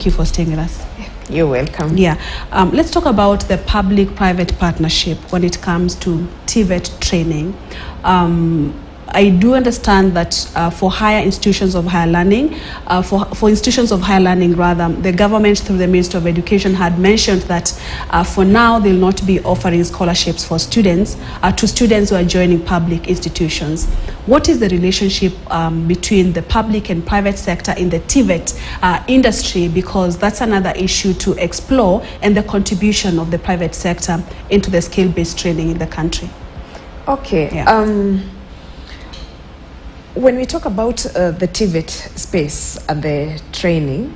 Thank you for staying with us. You're welcome. Yeah. Let's talk about the public-private partnership when it comes to TVET training. I do understand that for higher institutions of higher learning, for institutions of higher learning rather, the government through the Ministry of Education had mentioned that for now they'll not be offering scholarships for students, to students who are joining public institutions. What is the relationship between the public and private sector in the TVET industry? Because that's another issue to explore, and the contribution of the private sector into the skill-based training in the country. Okay. Yeah. When we talk about the TVET space and the training,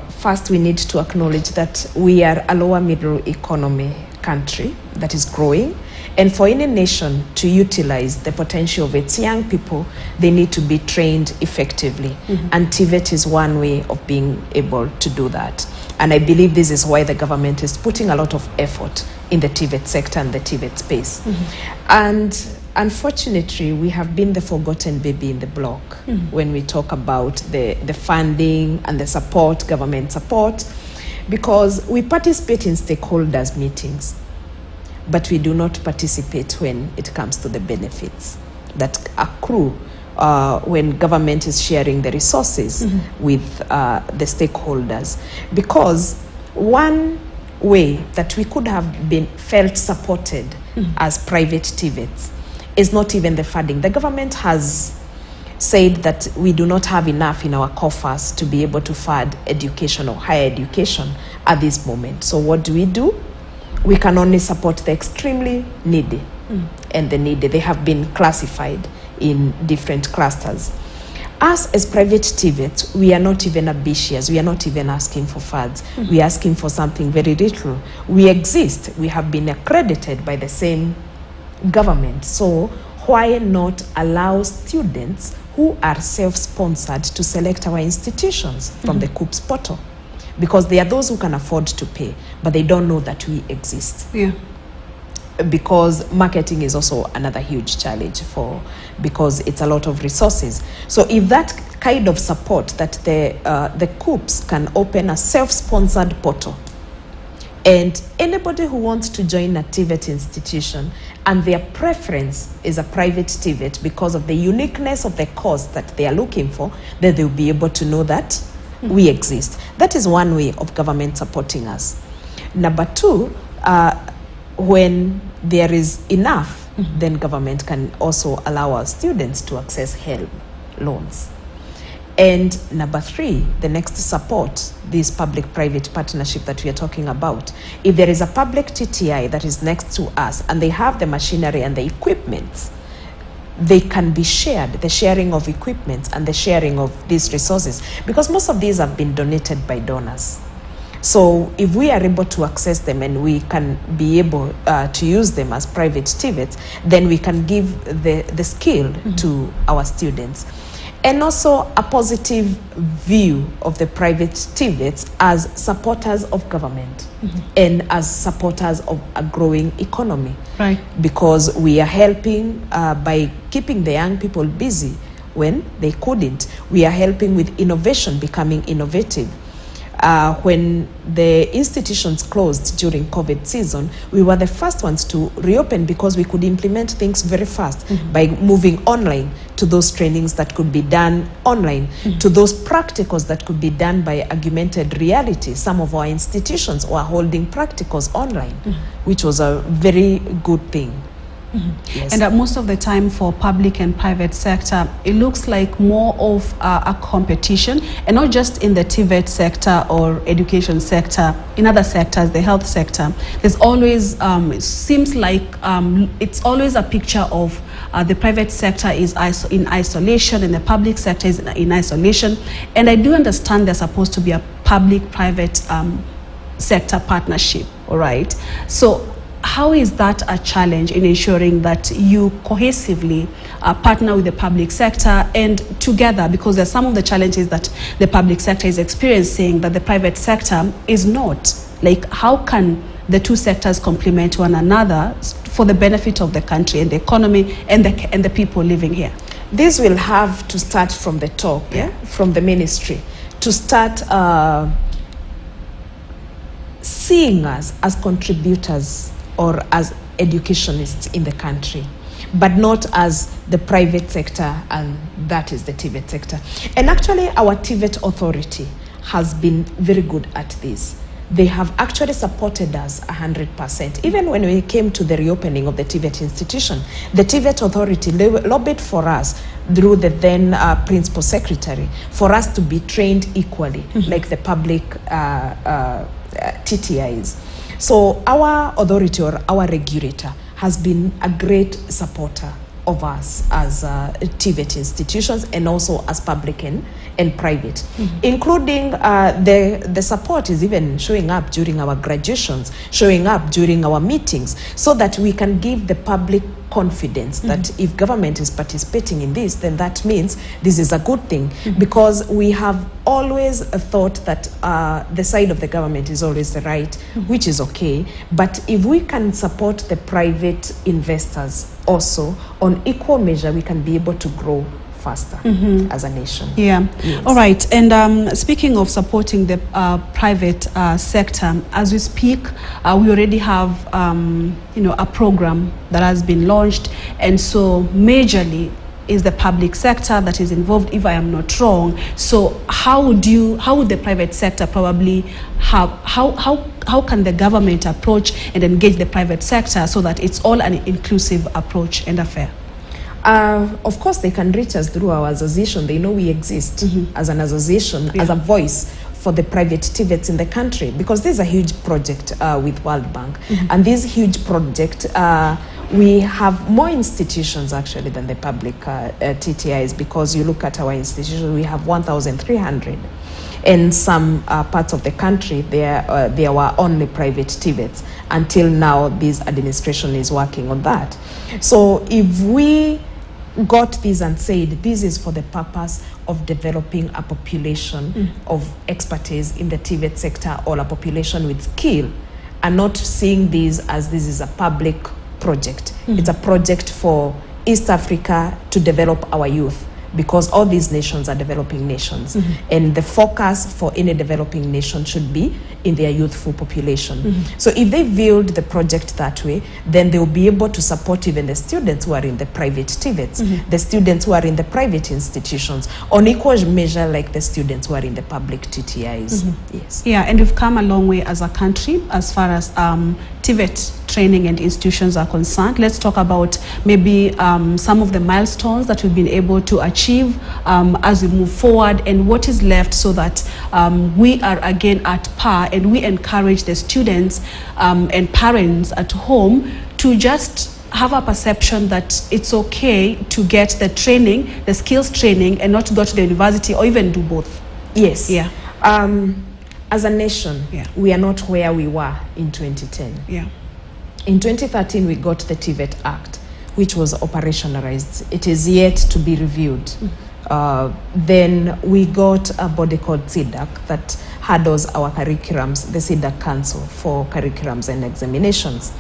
first we need to acknowledge that we are a lower middle economy country that is growing, and for any nation to utilize the potential of its young people, they need to be trained effectively. And TVET is one way of being able to do that. And I believe this is why the government is putting a lot of effort in the TVET sector and the TVET space. And unfortunately, we have been the forgotten baby in the block when we talk about the funding and the support, government support, because we participate in stakeholders meetings, but we do not participate when it comes to the benefits that accrue when government is sharing the resources with the stakeholders. Because one way that we could have been felt supported as private TVETs is not even the funding. The government has said that we do not have enough in our coffers to be able to fund education or higher education at this moment. So what do? We can only support the extremely needy and the needy. They have been classified in different clusters. Us as private TVET, we are not even ambitious. We are not even asking for funds. We are asking for something very little. We exist. We have been accredited by the same government. So why not allow students who are self-sponsored to select our institutions from the COOPS portal? Because they are those who can afford to pay, but they don't know that we exist. Yeah. Because marketing is also another huge challenge because it's a lot of resources. So if that kind of support that the COOPS can open a self-sponsored portal, and anybody who wants to join a TVET institution and their preference is a private TVET because of the uniqueness of the course that they are looking for, then they'll be able to know that we exist. That is one way of government supporting us. Number two, when there is enough, then government can also allow our students to access HELB loans. And number three, the next support, this public-private partnership that we are talking about. If there is a public TTI that is next to us and they have the machinery and the equipment, they can be shared, the sharing of equipment and the sharing of these resources, because most of these have been donated by donors. So if we are able to access them and we can be able to use them as private TVET, then we can give the skill to our students. And also a positive view of the private TVETs as supporters of government and as supporters of a growing economy. Right. Because we are helping by keeping the young people busy when they couldn't. We are helping with innovation, becoming innovative. When the institutions closed during COVID season, we were the first ones to reopen because we could implement things very fast by moving online to those trainings that could be done online, to those practicals that could be done by augmented reality. Some of our institutions were holding practicals online, which was a very good thing. Yes. And most of the time for public and private sector, it looks like more of a competition, and not just in the TVET sector or education sector, in other sectors, the health sector. There's always, it seems like it's always a picture of the private sector is in isolation and the public sector is in isolation. And I do understand there's supposed to be a public-private sector partnership, all right? So how is that a challenge in ensuring that you cohesively partner with the public sector and together, because there's some of the challenges that the public sector is experiencing that the private sector is not? Like, how can the two sectors complement one another for the benefit of the country and the economy and the people living here? This will have to start from the top, from the ministry, to start seeing us as contributors or as educationists in the country, but not as the private sector, and that is the TVET sector. And actually, our TVET authority has been very good at this. They have actually supported us 100%. Even when we came to the reopening of the TVET institution, the TVET authority lobbied for us through the then principal secretary for us to be trained equally, like the public TTIs. So our authority or our regulator has been a great supporter of us as TVET institutions, and also as public and private, including the support is even showing up during our graduations, showing up during our meetings, so that we can give the public confidence that if government is participating in this, then that means this is a good thing, because we have always thought that the side of the government is always the right, which is okay, but if we can support the private investors also on equal measure, we can be able to grow faster as a nation. Yeah. Yes. All right. And speaking of supporting the private sector, as we speak, we already have a program that has been launched, and so majorly is the public sector that is involved, if I am not wrong. So how would the private sector probably have, how can the government approach and engage the private sector so that it's all an inclusive approach and affair? Of course, they can reach us through our association. They know we exist as an association, as a voice for the private TVETs in the country, because this is a huge project with World Bank. And this huge project, we have more institutions actually than the public TTIs, because you look at our institutions, we have 1,300. In some parts of the country, there were only private TVETs. Until now, this administration is working on that. So if we got this and said, this is for the purpose of developing a population of expertise in the TVET sector, or a population with skill, and not seeing this as this is a public project. It's a project for East Africa to develop our youth, because all these nations are developing nations, and the focus for any developing nation should be in their youthful population. So if they viewed the project that way, then they'll be able to support even the students who are in the private TVETs, the students who are in the private institutions, on equal measure like the students who are in the public TTIs. Yes. Yeah, and we've come a long way as a country as far as TVET training and institutions are concerned. Let's talk about maybe some of the milestones that we've been able to achieve as we move forward, and what is left, so that we are again at par, and we encourage the students and parents at home to just have a perception that it's okay to get the training, the skills training, and not to go to the university, or even do both. Yes. Yeah. As a nation, we are not where we were in 2010. Yeah. In 2013, we got the TVET Act, which was operationalized. It is yet to be reviewed. Then we got a body called CDAC that handles our curriculums, the CDAC Council for Curriculums and Examinations.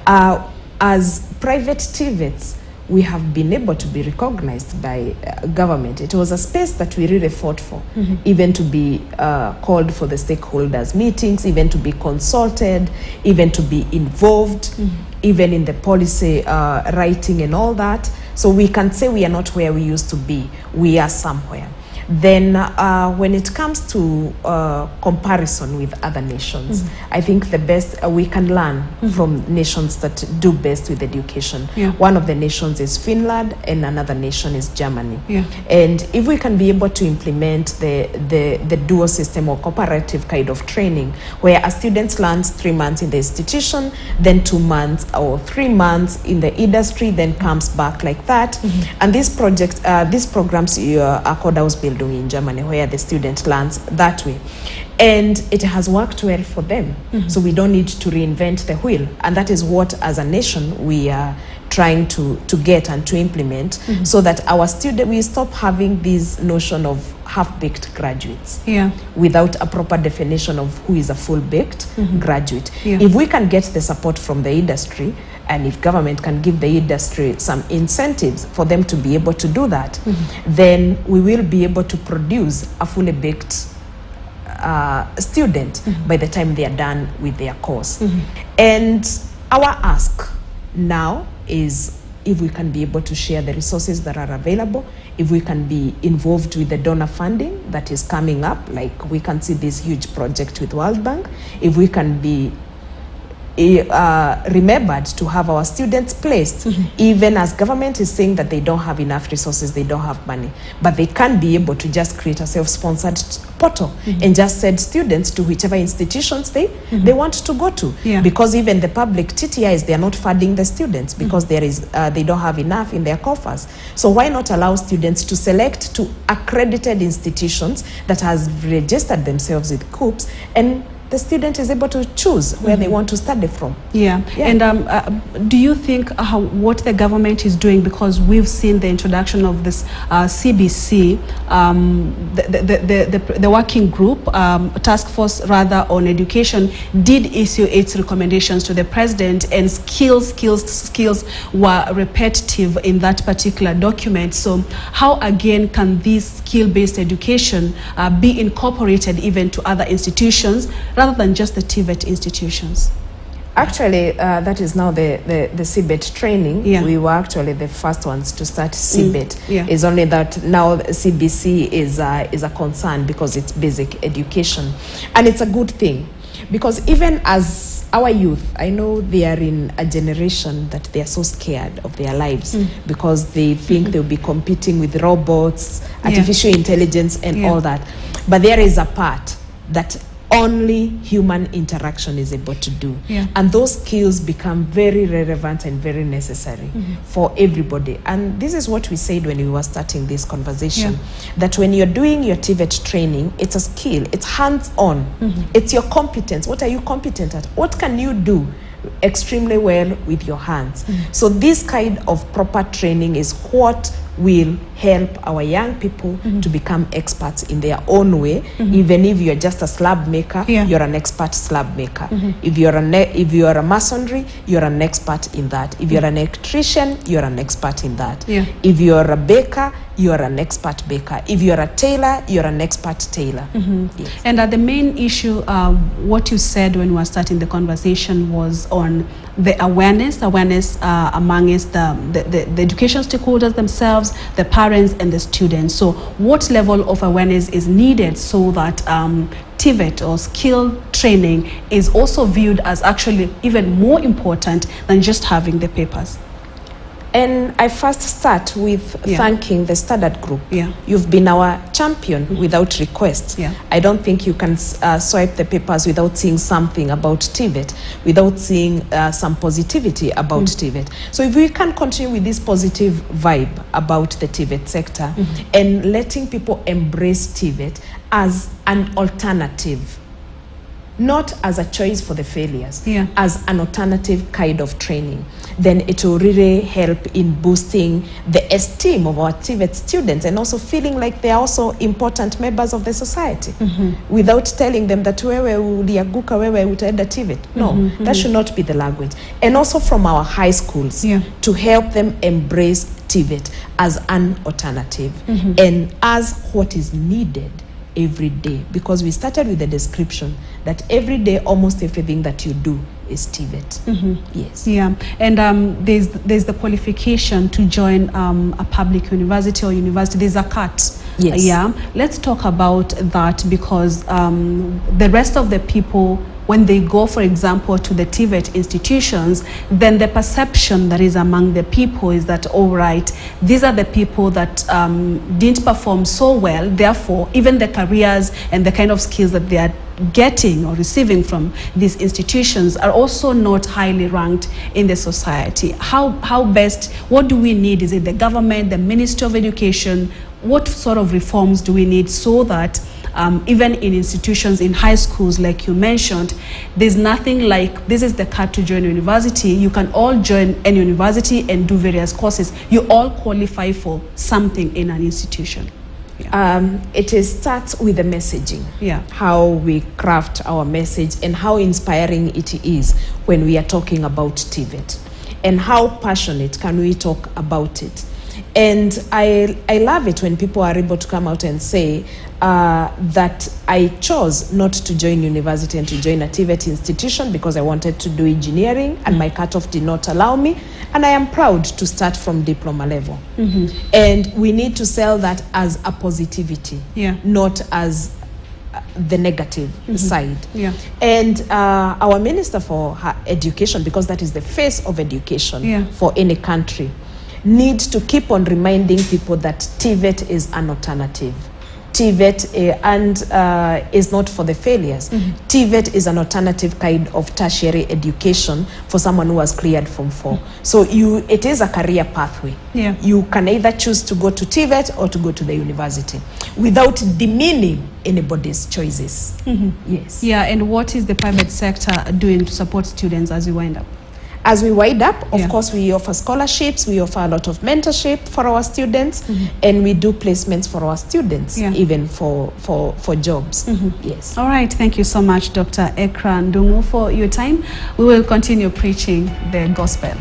As private TVETs, we have been able to be recognized by government. It was a space that we really fought for, even to be called for the stakeholders meetings, even to be consulted, even to be involved, even in the policy writing and all that. So we can say we are not where we used to be. We are somewhere. Then when it comes to comparison with other nations, I think the best we can learn from nations that do best with education. One of the nations is Finland, and another nation is Germany. And if we can be able to implement the dual system or cooperative kind of training, where a student learns 3 months in the institution, then 2 months or 3 months in the industry, then comes back like that. And these projects, these programs Akoda was building in Germany, where the student learns that way, and it has worked well for them. So we don't need to reinvent the wheel, and that is what as a nation we are trying to get and to implement, so that our students, we stop having this notion of half-baked graduates without a proper definition of who is a full-baked graduate. If we can get the support from the industry, and if government can give the industry some incentives for them to be able to do that, then we will be able to produce a fully baked student by the time they are done with their course. And our ask now is if we can be able to share the resources that are available, if we can be involved with the donor funding that is coming up, like we can see this huge project with World Bank, if we can be remembered to have our students placed, even as government is saying that they don't have enough resources, they don't have money, but they can be able to just create a self-sponsored portal and just send students to whichever institutions they want to go to. Because even the public TTIs, they are not funding the students because there is they don't have enough in their coffers. So why not allow students to select to accredited institutions that has registered themselves with COOPs, and the student is able to choose where they want to study from. And do you think what the government is doing, because we've seen the introduction of this CBC, the working group, task force rather on education, did issue its recommendations to the president, and skills were repetitive in that particular document. So how again can this skill-based education be incorporated even to other institutions rather than just the TVET institutions? Actually, that is now the CBET training. We were actually the first ones to start CBET. It's only that now CBC is a concern because it's basic education. And it's a good thing, because even as our youth, I know they are in a generation that they are so scared of their lives because they think they'll be competing with robots, artificial intelligence and all that. But there is a part that only human interaction is able to do. And those skills become very relevant and very necessary for everybody. And this is what we said when we were starting this conversation, that when you're doing your TVET training, it's a skill, it's hands-on, it's your competence. What are you competent at? What can you do extremely well with your hands? So this kind of proper training is what will help our young people to become experts in their own way. Even if you're just a slab maker, you're an expert slab maker. If you're a masonry, you're an expert in that. If you're an electrician, you're an expert in that. If you're a baker, you're an expert baker. If you're a tailor, you're an expert tailor. And the main issue, what you said when we were starting the conversation, was on the awareness amongst the education stakeholders themselves, the parents and the students. So what level of awareness is needed so that TVET or skill training is also viewed as actually even more important than just having the papers? And I first start with thanking the Standard Group. You've been our champion without request. I don't think you can swipe the papers without seeing something about TVET, without seeing some positivity about TVET. So if we can continue with this positive vibe about the TVET sector and letting people embrace TVET as an alternative, not as a choice for the failures, as an alternative kind of training, then it will really help in boosting the esteem of our TVET students and also feeling like they are also important members of the society, without telling them that wewe uliaguka, wewe utaenda TVET. No, that should not be the language. And also from our high schools to help them embrace TVET as an alternative and as what is needed every day, because we started with the description that every day almost everything that you do is TVET. Yes. And there's the qualification to join a public university or university. There's a cut. Let's talk about that, because the rest of the people, when they go, for example, to the TVET institutions, then the perception that is among the people is that, all right, these are the people that didn't perform so well, therefore, even the careers and the kind of skills that they are getting or receiving from these institutions are also not highly ranked in the society. How best, what do we need? Is it the government, the Ministry of Education? What sort of reforms do we need so that even in institutions, in high schools, like you mentioned, there's nothing like, this is the cut to join university. You can all join any university and do various courses. You all qualify for something in an institution. It starts with the messaging, how we craft our message and how inspiring it is when we are talking about TVET, and how passionate can we talk about it. And I love it when people are able to come out and say, that I chose not to join university and to join a TVET institution because I wanted to do engineering and my cutoff did not allow me. And I am proud to start from diploma level. And we need to sell that as a positivity, not as the negative side. And our Minister for Education, because that is the face of education for any country, needs to keep on reminding people that TVET is an alternative. TVET is not for the failures. TVET is an alternative kind of tertiary education for someone who has cleared Form 4. So it is a career pathway. You can either choose to go to TVET or to go to the university without demeaning anybody's choices. Yes. Yeah, and what is the private sector doing to support students as we wind up? As we wind up, of course, we offer scholarships, we offer a lot of mentorship for our students, and we do placements for our students, even for jobs. Yes. All right. Thank you so much, Dr. Ekra Ndungu, for your time. We will continue preaching the gospel.